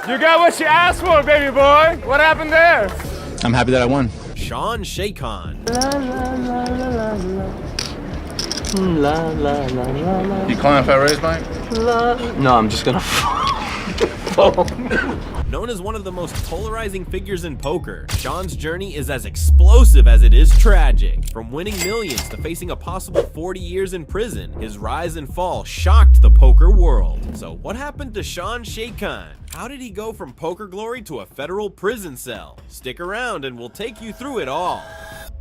You got what you asked for, baby boy. What happened there? I'm happy that I won. Sean Shaycon. You calling if I raise Mike? No, I'm just gonna Known as one of the most polarizing figures in poker, Sean's journey is as explosive as it is tragic. From winning millions to facing a possible 40 years in prison, his rise and fall shocked the poker world. So what happened to Sean Shaycon? How did he go from poker glory to a federal prison cell? Stick around and we'll take you through it all.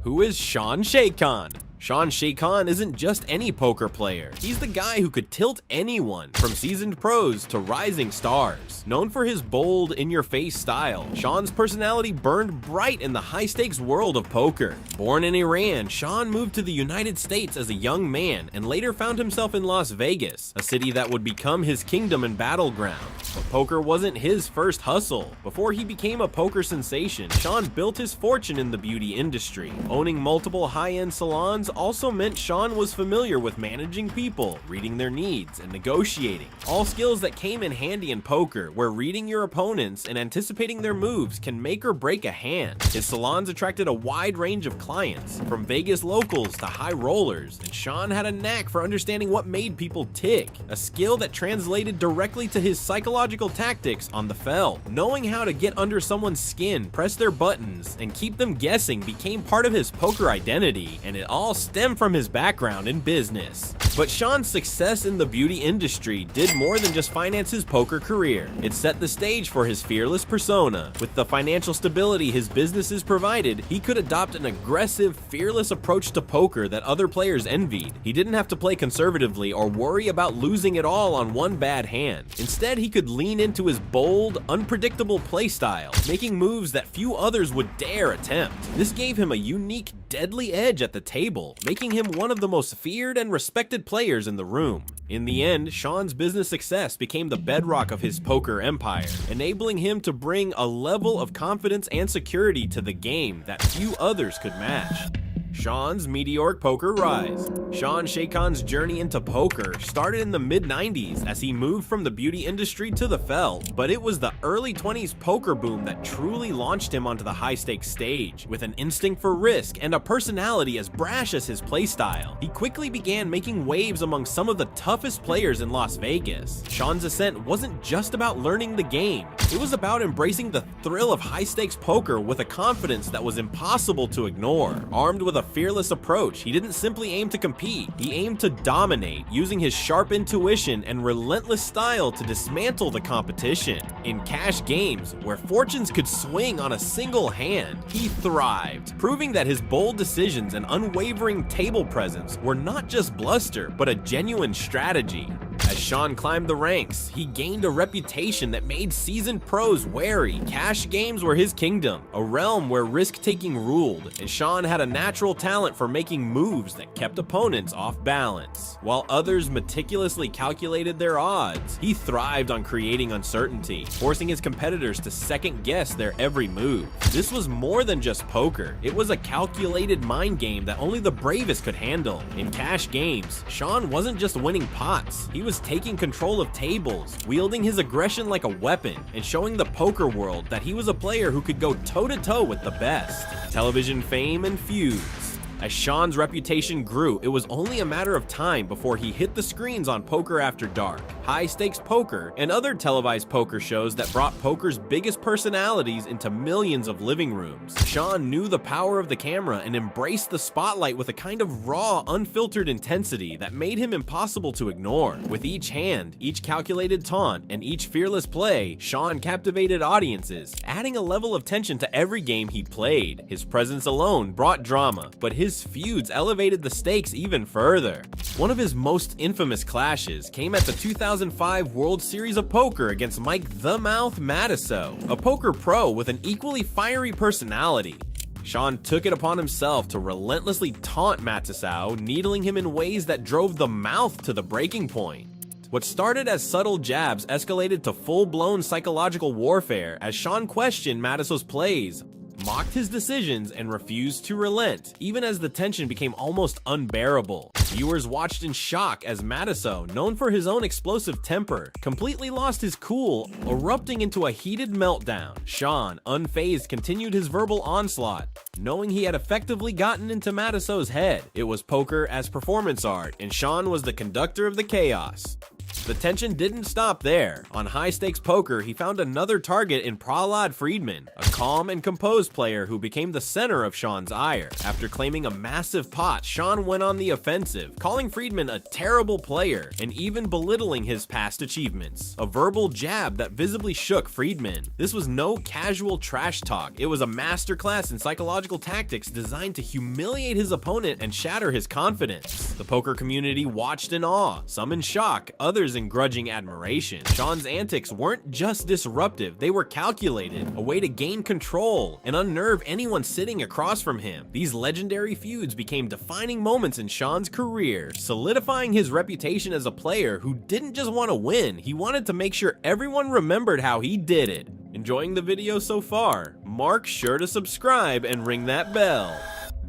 Who is Sean Shaycon? Sean Shaycon isn't just any poker player. He's the guy who could tilt anyone, from seasoned pros to rising stars. Known for his bold, in-your-face style, Sean's personality burned bright in the high-stakes world of poker. Born in Iran, Sean moved to the United States as a young man and later found himself in Las Vegas, a city that would become his kingdom and battleground. But poker wasn't his first hustle. Before he became a poker sensation, Sean built his fortune in the beauty industry. Owning multiple high-end salons also meant Sean was familiar with managing people, reading their needs, and negotiating. All skills that came in handy in poker, where reading your opponents and anticipating their moves can make or break a hand. His salons attracted a wide range of clients, from Vegas locals to high rollers, and Sean had a knack for understanding what made people tick, a skill that translated directly to his psychological tactics on the fell. Knowing how to get under someone's skin, press their buttons, and keep them guessing became part of his poker identity, and it all stemmed from his background in business. But Sean's success in the beauty industry did more than just finance his poker career. It set the stage for his fearless persona. With the financial stability his businesses provided, he could adopt an aggressive, fearless approach to poker that other players envied. He didn't have to play conservatively or worry about losing it all on one bad hand. Instead, he could lean into his bold, unpredictable play style, making moves that few others would dare attempt. This gave him a unique, deadly edge at the table, making him one of the most feared and respected players in the room. In the end, Sean's business success became the bedrock of his poker empire, enabling him to bring a level of confidence and security to the game that few others could match. Sean's meteoric poker rise. Sean Shaycon's journey into poker started in the mid-90s as he moved from the beauty industry to the fell, but it was the early 20s poker boom that truly launched him onto the high-stakes stage. With an instinct for risk and a personality as brash as his playstyle, he quickly began making waves among some of the toughest players in Las Vegas. Sean's ascent wasn't just about learning the game, it was about embracing the thrill of high-stakes poker with a confidence that was impossible to ignore. Armed with a fearless approach, he didn't simply aim to compete, he aimed to dominate, using his sharp intuition and relentless style to dismantle the competition. In cash games, where fortunes could swing on a single hand, he thrived, proving that his bold decisions and unwavering table presence were not just bluster, but a genuine strategy. As Sean climbed the ranks, he gained a reputation that made seasoned pros wary. Cash games were his kingdom, a realm where risk-taking ruled, and Sean had a natural talent for making moves that kept opponents off balance. While others meticulously calculated their odds, he thrived on creating uncertainty, forcing his competitors to second-guess their every move. This was more than just poker, it was a calculated mind game that only the bravest could handle. In cash games, Sean wasn't just winning pots, he was taking control of tables, wielding his aggression like a weapon, and showing the poker world that he was a player who could go toe-to-toe with the best. Television fame and feuds. As Sean's reputation grew, it was only a matter of time before he hit the screens on Poker After Dark, High Stakes Poker, and other televised poker shows that brought poker's biggest personalities into millions of living rooms. Sean knew the power of the camera and embraced the spotlight with a kind of raw, unfiltered intensity that made him impossible to ignore. With each hand, each calculated taunt, and each fearless play, Sean captivated audiences, adding a level of tension to every game he played. His presence alone brought drama, but his feuds elevated the stakes even further. One of his most infamous clashes came at the 2005 World Series of Poker against Mike "The Mouth" Matusow, a poker pro with an equally fiery personality. Sean took it upon himself to relentlessly taunt Matusow, needling him in ways that drove the mouth to the breaking point. What started as subtle jabs escalated to full-blown psychological warfare as Sean questioned Matusow's plays, mocked his decisions, and refused to relent, even as the tension became almost unbearable. Viewers watched in shock as Matiso, known for his own explosive temper, completely lost his cool, erupting into a heated meltdown. Sean, unfazed, continued his verbal onslaught, knowing he had effectively gotten into Matiso's head. It was poker as performance art, and Sean was the conductor of the chaos. The tension didn't stop there. On high-stakes poker, he found another target in Prahlad Friedman, a calm and composed player who became the center of Sean's ire. After claiming a massive pot, Sean went on the offensive, calling Friedman a terrible player and even belittling his past achievements. A verbal jab that visibly shook Friedman. This was no casual trash talk. It was a masterclass in psychological tactics designed to humiliate his opponent and shatter his confidence. The poker community watched in awe, some in shock, others in grudging admiration. Sean's antics weren't just disruptive, they were calculated, a way to gain control and unnerve anyone sitting across from him. These legendary feuds became defining moments in Sean's career, solidifying his reputation as a player who didn't just want to win, he wanted to make sure everyone remembered how he did it. Enjoying the video so far? Mark sure to subscribe and ring that bell.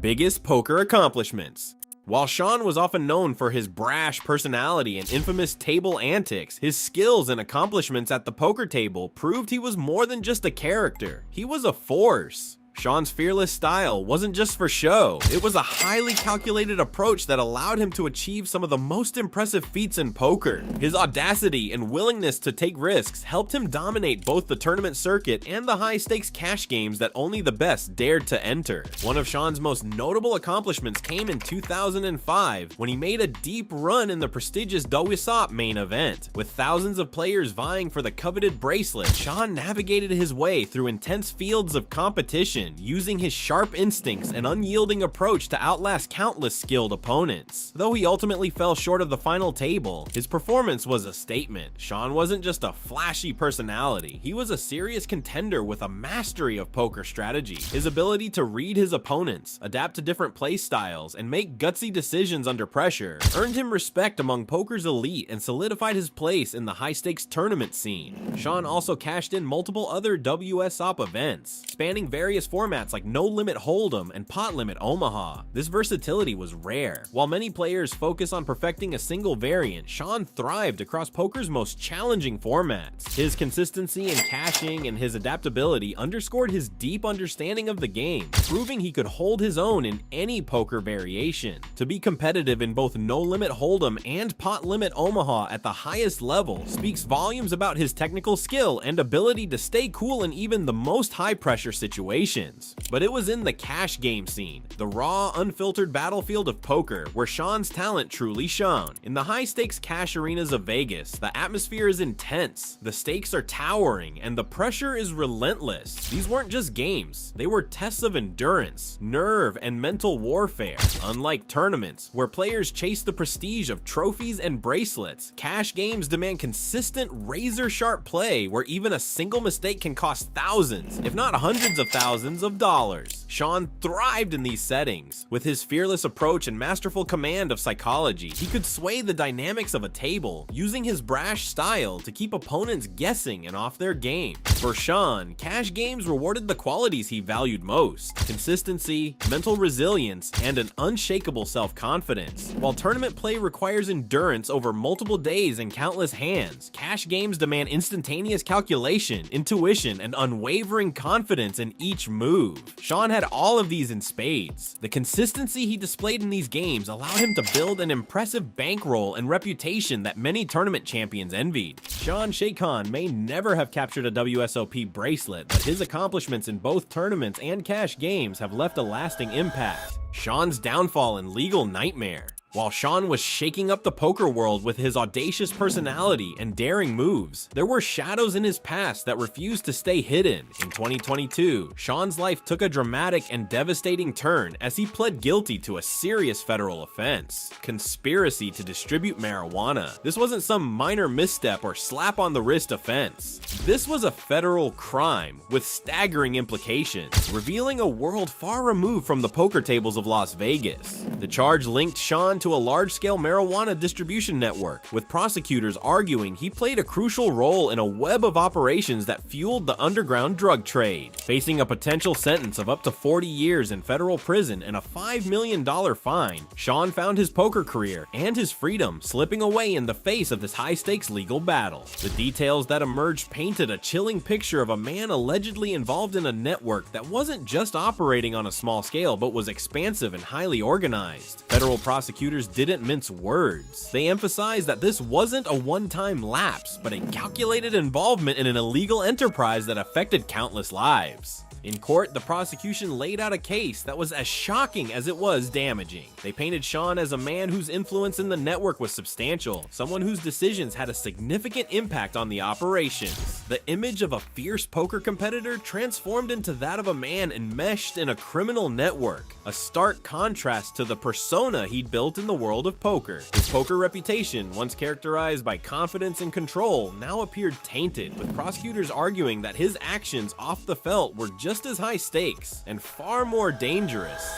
Biggest poker accomplishments. While Sean was often known for his brash personality and infamous table antics, his skills and accomplishments at the poker table proved he was more than just a character. He was a force. Sean's fearless style wasn't just for show, it was a highly calculated approach that allowed him to achieve some of the most impressive feats in poker. His audacity and willingness to take risks helped him dominate both the tournament circuit and the high-stakes cash games that only the best dared to enter. One of Sean's most notable accomplishments came in 2005 when he made a deep run in the prestigious Dowisop main event. With thousands of players vying for the coveted bracelet, Sean navigated his way through intense fields of competition, using his sharp instincts and unyielding approach to outlast countless skilled opponents. Though he ultimately fell short of the final table, his performance was a statement. Sean wasn't just a flashy personality, he was a serious contender with a mastery of poker strategy. His ability to read his opponents, adapt to different play styles, and make gutsy decisions under pressure earned him respect among poker's elite and solidified his place in the high-stakes tournament scene. Sean also cashed in multiple other WSOP events, spanning various formats like No Limit Hold'em and Pot Limit Omaha. This versatility was rare. While many players focus on perfecting a single variant, Sean thrived across poker's most challenging formats. His consistency in cashing and his adaptability underscored his deep understanding of the game, proving he could hold his own in any poker variation. To be competitive in both No Limit Hold'em and Pot Limit Omaha at the highest level speaks volumes about his technical skill and ability to stay cool in even the most high-pressure situations. But it was in the cash game scene, the raw, unfiltered battlefield of poker, where Sean's talent truly shone. In the high-stakes cash arenas of Vegas, the atmosphere is intense, the stakes are towering, and the pressure is relentless. These weren't just games, they were tests of endurance, nerve, and mental warfare. Unlike tournaments, where players chase the prestige of trophies and bracelets, cash games demand consistent, razor-sharp play where even a single mistake can cost thousands, if not hundreds of thousands of dollars. Sean thrived in these settings. With his fearless approach and masterful command of psychology, he could sway the dynamics of a table, using his brash style to keep opponents guessing and off their game. For Sean, cash games rewarded the qualities he valued most: consistency, mental resilience, and an unshakable self-confidence. While tournament play requires endurance over multiple days and countless hands, cash games demand instantaneous calculation, intuition, and unwavering confidence in each move. Sean had all of these in spades. The consistency he displayed in these games allowed him to build an impressive bankroll and reputation that many tournament champions envied. Sean Shaykhon may never have captured a WSOP bracelet, but his accomplishments in both tournaments and cash games have left a lasting impact. Sean's downfall and legal nightmare. While Sean was shaking up the poker world with his audacious personality and daring moves, there were shadows in his past that refused to stay hidden. In 2022, Sean's life took a dramatic and devastating turn as he pled guilty to a serious federal offense: conspiracy to distribute marijuana. This wasn't some minor misstep or slap on the wrist offense. This was a federal crime with staggering implications, revealing a world far removed from the poker tables of Las Vegas. The charge linked Sean into a large-scale marijuana distribution network, with prosecutors arguing he played a crucial role in a web of operations that fueled the underground drug trade. Facing a potential sentence of up to 40 years in federal prison and a $5 million fine, Sean found his poker career and his freedom slipping away in the face of this high-stakes legal battle. The details that emerged painted a chilling picture of a man allegedly involved in a network that wasn't just operating on a small scale but was expansive and highly organized. Federal prosecutors didn't mince words. They emphasized that this wasn't a one-time lapse, but a calculated involvement in an illegal enterprise that affected countless lives. In court, the prosecution laid out a case that was as shocking as it was damaging. They painted Sean as a man whose influence in the network was substantial, someone whose decisions had a significant impact on the operations. The image of a fierce poker competitor transformed into that of a man enmeshed in a criminal network, a stark contrast to the persona he'd built in the world of poker. His poker reputation, once characterized by confidence and control, now appeared tainted, with prosecutors arguing that his actions off the felt were just as high stakes and far more dangerous.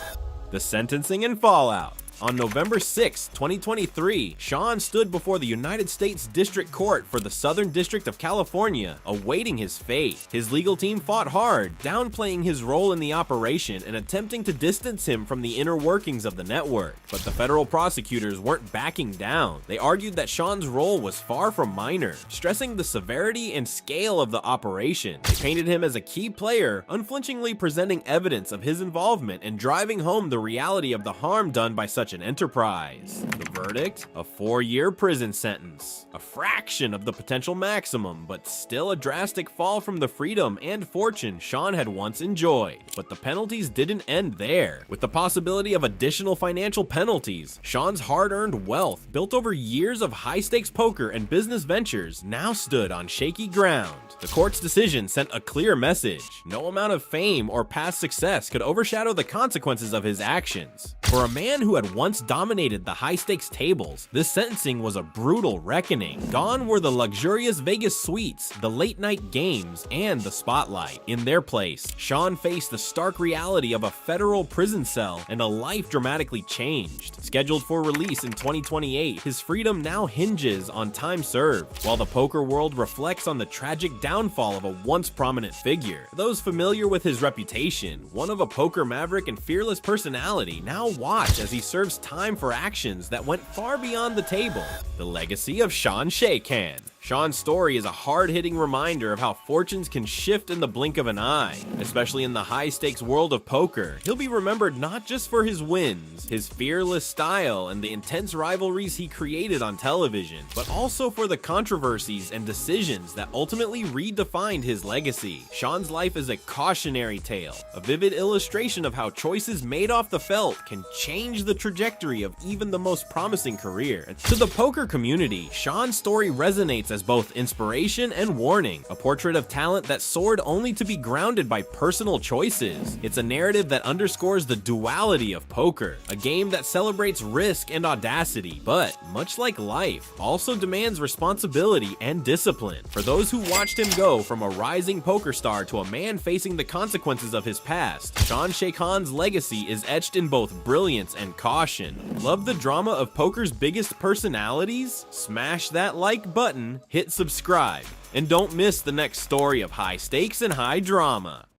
The sentencing and fallout. On November 6, 2023, Sean stood before the United States District Court for the Southern District of California, awaiting his fate. His legal team fought hard, downplaying his role in the operation and attempting to distance him from the inner workings of the network. But the federal prosecutors weren't backing down. They argued that Sean's role was far from minor, stressing the severity and scale of the operation. They painted him as a key player, unflinchingly presenting evidence of his involvement and driving home the reality of the harm done by such an enterprise. The verdict? A 4-year prison sentence. A fraction of the potential maximum, but still a drastic fall from the freedom and fortune Sean had once enjoyed. But the penalties didn't end there. With the possibility of additional financial penalties, Sean's hard-earned wealth, built over years of high-stakes poker and business ventures, now stood on shaky ground. The court's decision sent a clear message. No amount of fame or past success could overshadow the consequences of his actions. For a man who had once dominated the high-stakes tables, this sentencing was a brutal reckoning. Gone were the luxurious Vegas suites, the late-night games, and the spotlight. In their place, Sean faced the stark reality of a federal prison cell and a life dramatically changed. Scheduled for release in 2028, his freedom now hinges on time served, while the poker world reflects on the tragic downfall of a once prominent figure. Those familiar with his reputation, one of a poker maverick and fearless personality, now watch as he serves time for actions that went far beyond the table. The legacy of Sean Shakehan. Sean's story is a hard-hitting reminder of how fortunes can shift in the blink of an eye. Especially in the high-stakes world of poker, he'll be remembered not just for his wins, his fearless style, and the intense rivalries he created on television, but also for the controversies and decisions that ultimately redefined his legacy. Sean's life is a cautionary tale, a vivid illustration of how choices made off the felt can change the trajectory of even the most promising career. To the poker community, Sean's story resonates as both inspiration and warning, a portrait of talent that soared only to be grounded by personal choices. It's a narrative that underscores the duality of poker, a game that celebrates risk and audacity, but, much like life, also demands responsibility and discipline. For those who watched him go from a rising poker star to a man facing the consequences of his past, Sean Shakehan's legacy is etched in both brilliance and caution. Love the drama of poker's biggest personalities? Smash that like button, hit subscribe, and don't miss the next story of high stakes and high drama.